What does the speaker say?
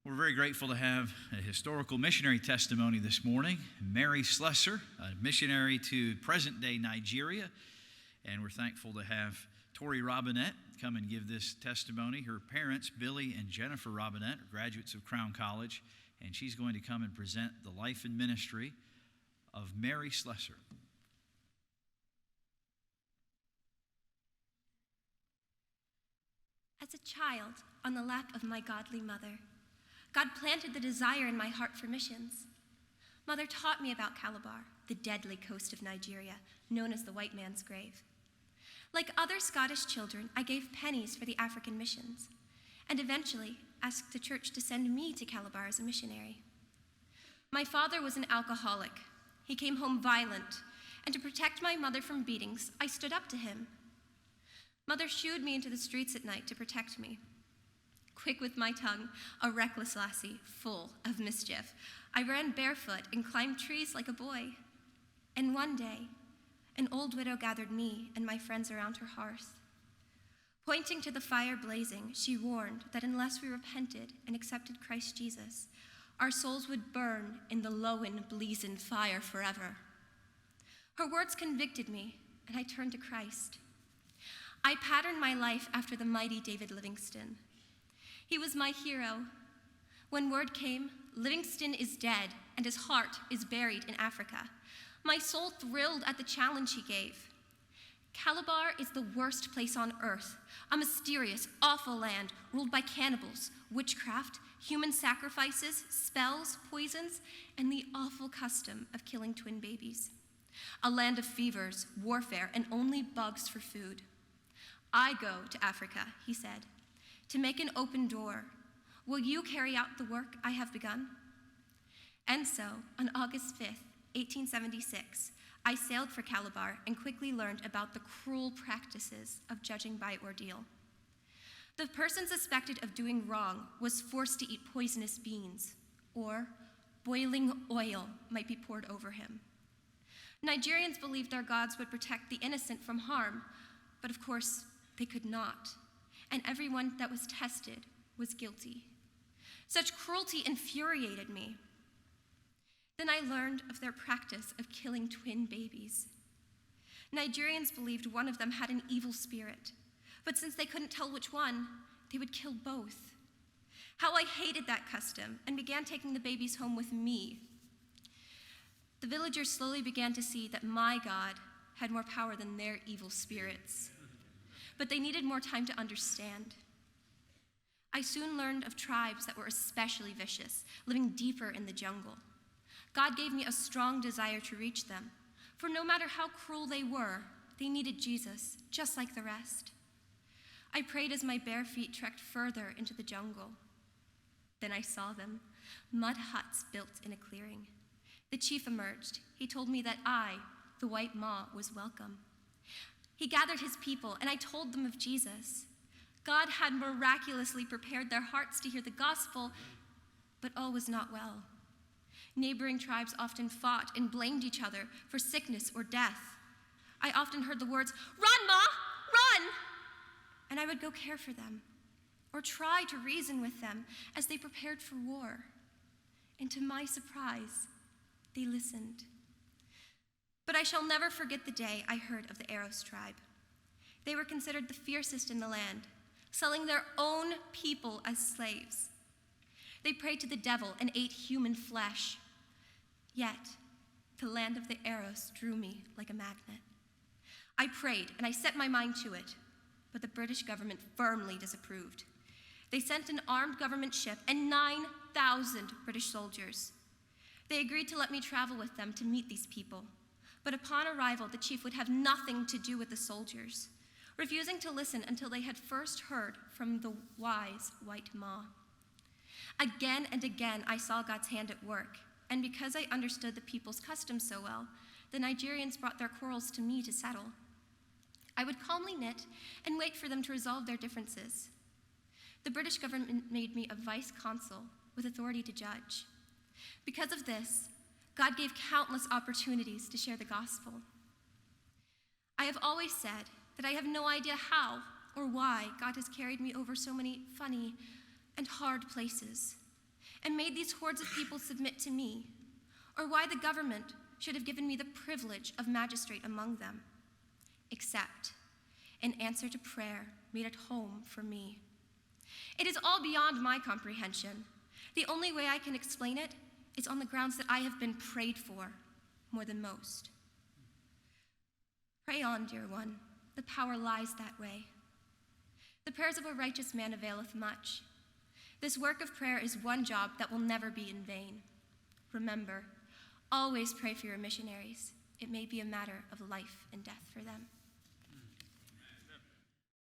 We're very grateful to have a historical missionary testimony this morning. Mary Slessor, a missionary to present-day Nigeria. And we're thankful to have Tori Robinette come and give this testimony. Her parents, Billy and Jennifer Robinette, are graduates of Crown College, and she's going to come and present the life and ministry of Mary Slessor. As a child, on the lap of my godly mother, God planted the desire in my heart for missions. Mother taught me about Calabar, the deadly coast of Nigeria, known as the white man's grave. Like other Scottish children, I gave pennies for the African missions, and eventually asked the church to send me to Calabar as a missionary. My father was an alcoholic. He came home violent, and to protect my mother from beatings, I stood up to him. Mother shooed me into the streets at night to protect me. Quick with my tongue, a reckless lassie, full of mischief, I ran barefoot and climbed trees like a boy. And one day, an old widow gathered me and my friends around her hearth. Pointing to the fire blazing, she warned that unless we repented and accepted Christ Jesus, our souls would burn in the lowen bleasin fire forever. Her words convicted me, and I turned to Christ. I patterned my life after the mighty David Livingstone. He was my hero. When word came, Livingstone is dead and his heart is buried in Africa, my soul thrilled at the challenge he gave. Calabar is the worst place on earth, a mysterious, awful land ruled by cannibals, witchcraft, human sacrifices, spells, poisons, and the awful custom of killing twin babies. A land of fevers, warfare, and only bugs for food. I go to Africa, he said, to make an open door. Will you carry out the work I have begun? And so, on August 5th, 1876, I sailed for Calabar and quickly learned about the cruel practices of judging by ordeal. The person suspected of doing wrong was forced to eat poisonous beans, or boiling oil might be poured over him. Nigerians believed their gods would protect the innocent from harm, but of course, they could not. And everyone that was tested was guilty. Such cruelty infuriated me. Then I learned of their practice of killing twin babies. Nigerians believed one of them had an evil spirit, but since they couldn't tell which one, they would kill both. How I hated that custom and began taking the babies home with me. The villagers slowly began to see that my God had more power than their evil spirits. But they needed more time to understand. I soon learned of tribes that were especially vicious, living deeper in the jungle. God gave me a strong desire to reach them, for no matter how cruel they were, they needed Jesus, just like the rest. I prayed as my bare feet trekked further into the jungle. Then I saw them, mud huts built in a clearing. The chief emerged. He told me that I, the white Ma, was welcome. He gathered his people, and I told them of Jesus. God had miraculously prepared their hearts to hear the gospel, but all was not well. Neighboring tribes often fought and blamed each other for sickness or death. I often heard the words, "Run, Ma, run!" And I would go care for them, or try to reason with them as they prepared for war. And to my surprise, they listened. But I shall never forget the day I heard of the Eros tribe. They were considered the fiercest in the land, selling their own people as slaves. They prayed to the devil and ate human flesh. Yet, the land of the Eros drew me like a magnet. I prayed and I set my mind to it, but the British government firmly disapproved. They sent an armed government ship and 9,000 British soldiers. They agreed to let me travel with them to meet these people. But upon arrival, the chief would have nothing to do with the soldiers, refusing to listen until they had first heard from the wise white Ma. Again and again, I saw God's hand at work, and because I understood the people's customs so well, the Nigerians brought their quarrels to me to settle. I would calmly knit and wait for them to resolve their differences. The British government made me a vice consul with authority to judge. Because of this, God gave countless opportunities to share the gospel. I have always said that I have no idea how or why God has carried me over so many funny and hard places. and made these hordes of people submit to me, or why the government should have given me the privilege of magistrate among them, except in answer to prayer made at home for me. It is all beyond my comprehension. The only way I can explain it is on the grounds that I have been prayed for more than most. Pray on, dear one. The power lies that way. The prayers of a righteous man availeth much. This work of prayer is one job that will never be in vain. Remember, always pray for your missionaries. It may be a matter of life and death for them.